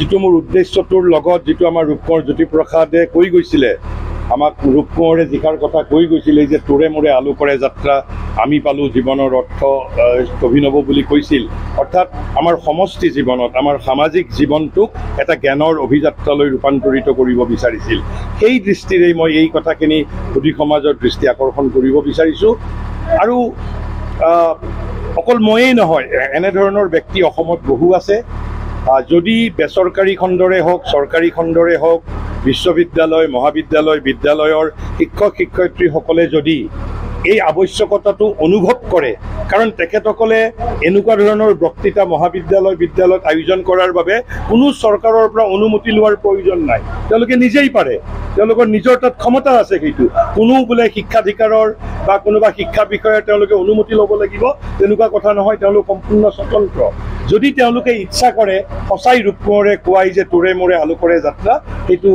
যিটো মোৰ উদ্দেশ্যটোৰ লগত যিটো আমাৰ ৰূপকোঁৱৰ জ্যোতিপ্ৰসাদে কৈ গৈছিলে, আমাক ৰূপকোঁৱৰে জিকাৰ কথা কৈ গৈছিলে যে তোৰে মোৰে আলু কৰে যাত্ৰা, আমি পালোঁ জীৱনৰ অৰ্থ অভিনৱ বুলি কৈছিল। অৰ্থাৎ আমাৰ সমষ্টি জীৱনত, আমাৰ সামাজিক জীৱনটোক এটা জ্ঞানৰ অভিযাত্ৰালৈ ৰূপান্তৰিত কৰিব বিচাৰিছিল। সেই দৃষ্টিৰে মই এই কথাখিনি সুধী সমাজৰ দৃষ্টি আকৰ্ষণ কৰিব বিচাৰিছোঁ। আৰু অকল ময়েই নহয়, এনেধৰণৰ ব্যক্তি অসমত বহু আছে। যদি বেচৰকাৰী খণ্ডৰে হওক, চৰকাৰী খণ্ডৰে হওক, বিশ্ববিদ্যালয়, মহাবিদ্যালয়, বিদ্যালয়ৰ শিক্ষক শিক্ষয়িত্ৰীসকলে যদি এই আৱশ্যকতাটো অনুভৱ কৰে, কাৰণ তেখেতসকলে এনেকুৱা ধৰণৰ বক্তৃতা মহাবিদ্যালয়, বিদ্যালয়ত আয়োজন কৰাৰ বাবে কোনো চৰকাৰৰ পৰা অনুমতি লোৱাৰ প্ৰয়োজন নাই। তেওঁলোকে নিজেই পাৰে, তেওঁলোকৰ নিজৰ তাত ক্ষমতা আছে। সেইটো কোনো বোলে শিক্ষাধিকাৰৰ বা কোনোবা শিক্ষা বিষয়াৰ তেওঁলোকে অনুমতি ল'ব লাগিব তেনেকুৱা কথা নহয়, তেওঁলোক সম্পূৰ্ণ স্বতন্ত্ৰ। যদি তেওঁলোকে ইচ্ছা কৰে, সঁচাই ৰূপকোঁৱৰে কোৱাই যে তোৰে মোৰে আলু কৰে যাত্ৰা, সেইটো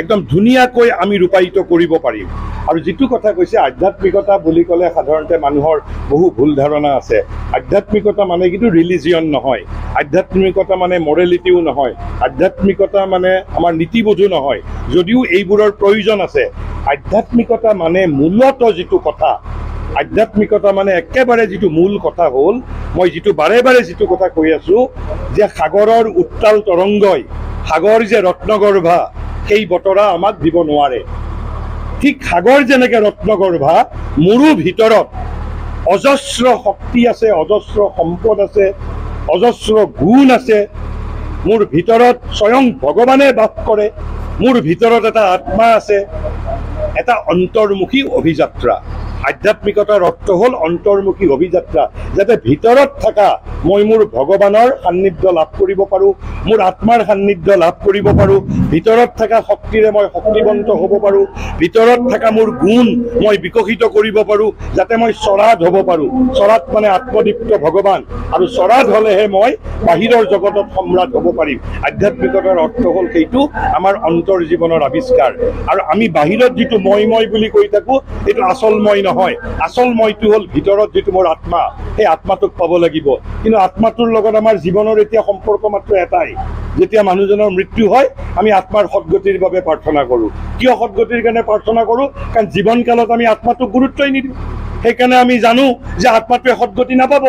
একদম ধুনীয়াকৈ আমি ৰূপায়িত কৰিব পাৰিম। আৰু যিটো কথা কৈছে আধ্যাত্মিকতা বুলি ক'লে সাধাৰণতে মানুহৰ বহু ভুল ধাৰণা আছে। আধ্যাত্মিকতা মানে কিন্তু ৰিলিজিয়ন নহয়, আধ্যাত্মিকতা মানে মৰেলিটিও নহয়, আধ্যাত্মিকতা মানে আমাৰ নীতিবোধো নহয়, যদিও এইবোৰৰ প্ৰয়োজন আছে। আধ্যাত্মিকতা মানে মূলত যিটো কথা, আধ্যাত্মিকতা মানে একেবাৰে যিটো মূল কথা হ'ল, মই যিটো বাৰে বাৰে যিটো কথা কৈ আছোঁ যে সাগৰৰ উত্তাল তৰংগই, সাগৰ যে ৰত্নগৰ্ভা, সেই বতৰা আমাক দিব নোৱাৰে। ঠিক সাগৰ যেনেকৈ ৰত্নগৰ্ভা, মোৰো ভিতৰত অজস্ৰ শক্তি আছে, অজস্ৰ সম্পদ আছে, অজস্ৰ গুণ আছে। মোৰ ভিতৰত স্বয়ং ভগৱানে বাস কৰে, মোৰ ভিতৰত এটা আত্মা আছে, এটা অন্তৰ্মুখী অভিযাত্ৰা। আধ্যাত্মিকতাৰ অৰ্থ হ'ল অন্তৰ্মুখী অভিযাত্ৰা, যাতে ভিতৰত থকা মই মোৰ ভগৱানৰ সান্নিধ্য লাভ কৰিব পাৰোঁ, মোৰ আত্মাৰ সান্নিধ্য লাভ কৰিব পাৰোঁ, ভিতৰত থকা শক্তিৰে মই শক্তিবন্ত হ'ব পাৰোঁ, ভিতৰত থকা মোৰ গুণ মই বিকশিত কৰিব পাৰোঁ, যাতে মই স্বৰাট হ'ব পাৰোঁ। স্বৰাট মানে আত্মদীপ্ত ভগৱান, আৰু স্বৰাট হ'লেহে মই বাহিৰৰ জগতত সম্ৰাট হ'ব পাৰিম। আধ্যাত্মিকতাৰ অৰ্থ হ'ল সেইটো আমাৰ অন্তৰ জীৱনৰ আৱিষ্কাৰ। আৰু আমি বাহিৰত যিটো মই বুলি কৈ থাকোঁ, এইটো আচল মই নহয়। আচল মইটো হ'ল ভিতৰত যিটো মোৰ আত্মা, সেই আত্মাটোক পাব লাগিব। কিন্তু আত্মাটোৰ লগত আমাৰ জীৱনৰ এতিয়া সম্পৰ্ক মাত্ৰ এটাই, যেতিয়া মানুহজনৰ মৃত্যু হয় আমি আত্মাৰ সদ্গতিৰ বাবে প্ৰাৰ্থনা কৰোঁ। কিয় সদ্গতিৰ কাৰণে প্ৰাৰ্থনা কৰোঁ? কাৰণ জীৱনকালত আমি আত্মাটোক গুৰুত্বই নিদিওঁ। সেইকাৰণে আমি জানো যে আত্মাটোৱে সদ্গতি নাপাব,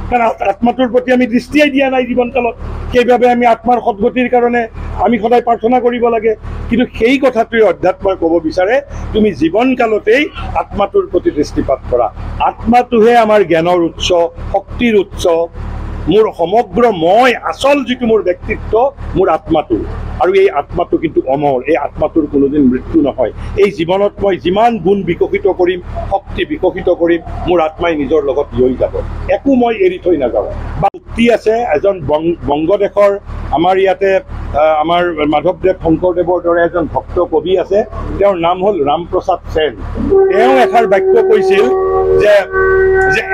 কাৰণ আত্মাটোৰ প্ৰতি আমি দৃষ্টিয়েই দিয়া নাই জীৱনকালত। সেইবাবে আমি আত্মাৰ সদ্গতিৰ কাৰণে আমি সদায় প্ৰাৰ্থনা কৰিব লাগে। কিন্তু সেই কথাটোৱে অধ্যাত্মই ক'ব বিচাৰে, তুমি জীৱনকালতেই আত্মাটোৰ প্ৰতি দৃষ্টিপাত কৰা। আত্মাটোহে আমাৰ জ্ঞানৰ উৎস, শক্তিৰ উৎস। মোৰ সমগ্ৰ মই, আচল যিটো মোৰ ব্যক্তিত্ব, মোৰ আত্মাটো। আৰু এই আত্মাটো কিন্তু অমৰ, এই আত্মাটোৰ কোনোদিন মৃত্যু নহয়। এই জীৱনত মই যিমান গুণ বিকশিত কৰিম, শক্তি বিকশিত কৰিম, মোৰ আত্মাই নিজৰ লগত লৈ যাব, একো মই এৰি থৈ নাযাওঁ। বা উক্তি আছে, এজন বংগদেশৰ আমাৰ ইয়াতে আমাৰ মাধৱদেৱ শংকৰদেৱৰ দৰে এজন ভক্ত কবি আছে, তেওঁৰ নাম হ'ল ৰামপ্ৰসাদ সেন। তেওঁ এষাৰ বাক্য কৈছিল যে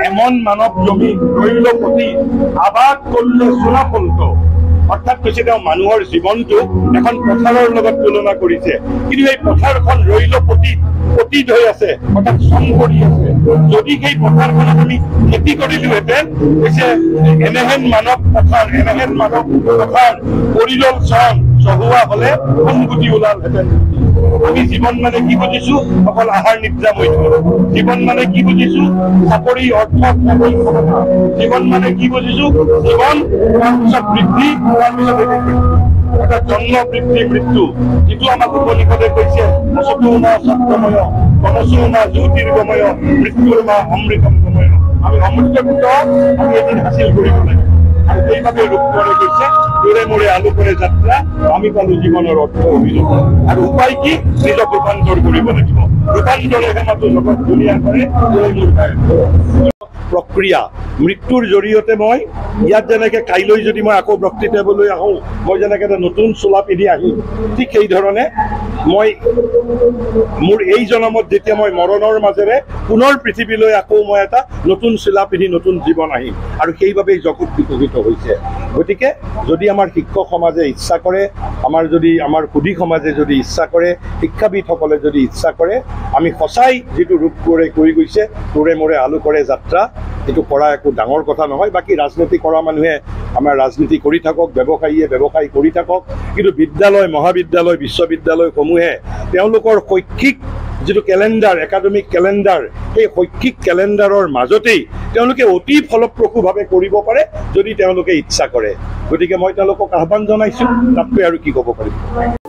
এমন মানৱ জমি ৰৈল পতি, আবাদ কৰিলে চোৰাপন্ত। অৰ্থাৎ কৈছে তেওঁ মানুহৰ জীৱনটোক এখন পথাৰৰ লগত তুলনা কৰিছে, কিন্তু এই পথাৰখন ৰৈল পতিত হৈ আছে, অৰ্থাৎ চন কৰি আছে। যদি সেই পথাৰখনত আমি খেতি কৰিলোহেঁতেন, কৈছে এনেহেন মানৱ পথাৰ, এনেহেন মানৱ পথাৰ পৰিলল চন চহোৱা হলে সংগুটি ওলালহেঁতেন। আমি জীৱন মানে কি বুজিছো? অকল আহাৰ নিদ্ৰা মৈথুন। জীৱন মানে কি বুজিছো? চাকৰি, অৰ্থ, ক্ষমতা। জীৱন মানে কি বুজিছো? জীৱন তাৰপিছত বৃদ্ধি, তাৰপিছত অৰ্থাৎ জন্ম, বৃদ্ধি, মৃত্যু। যিটো আমাক উপনিষদে কৈছে, অচতু মা সত্যময়, তমসো মা জ্যোতিৰ্গময়, মৃত্যুৰ মা অমৃতময়। আমি অমৃতত্ব আমি এদিন হাসিল কৰিব লাগে। আৰু সেইবাবে ৰূপকোঁৱৰে কৈছে, তোৰে মোৰে আলু কৰে যাত্ৰা, আমি পালোঁ জীৱনৰ অৰ্থ অভিযোগ। আৰু উপায় কি? নিজক ৰূপান্তৰ কৰিব লাগিব। ৰূপান্তৰেহে মাত্ৰ জগত ধুনীয়া কৰে। প্ৰক্ৰিয়া, মৃত্যুৰ জৰিয়তে মই ইয়াত যেনেকৈ কাইলৈ যদি মই আকৌ বক্তৃতাবলৈ আহোঁ, মই যেনেকৈ এটা নতুন চোলা পিন্ধি আহিম, ঠিক সেইধৰণে মই মোৰ এই জনমত যেতিয়া মই মৰণৰ মাজেৰে পুনৰ পৃথিৱীলৈ আকৌ মই এটা নতুন চোলা পিন্ধি নতুন জীৱন আহিম। আৰু সেইবাবেই জগত বিকশিত হৈছে। গতিকে যদি আমাৰ শিক্ষক সমাজে ইচ্ছা কৰে, আমাৰ যদি আমাৰ সুধী সমাজে যদি ইচ্ছা কৰে, শিক্ষাবিদসকলে যদি ইচ্ছা কৰে, আমি সঁচাই যিটো ৰূপকোঁৱৰে কৈ গৈছে, তোৰে মোৰে আলু কৰে যাত্ৰা, এইটো কৰা একো ডাঙৰ কথা নহয়। বাকী ৰাজনীতি কৰা মানুহে আমাৰ ৰাজনীতি কৰি থাকক, ব্যৱসায়ীয়ে ব্যৱসায় কৰি থাকক, কিন্তু বিদ্যালয়, মহাবিদ্যালয়, বিশ্ববিদ্যালয়সমূহে তেওঁলোকৰ শৈক্ষিক যিটো কেলেণ্ডাৰ, একাডেমিক কেলেণ্ডাৰ, সেই শৈক্ষিক কেলেণ্ডাৰৰ মাজতেই তেওঁলোকে অতি ফলপ্ৰসূভাৱে কৰিব পাৰে যদি তেওঁলোকে ইচ্ছা কৰে। গতিকে মই তেওঁলোকক আহ্বান জনাইছোঁ, তাতকৈ আৰু কি ক'ব পাৰিম।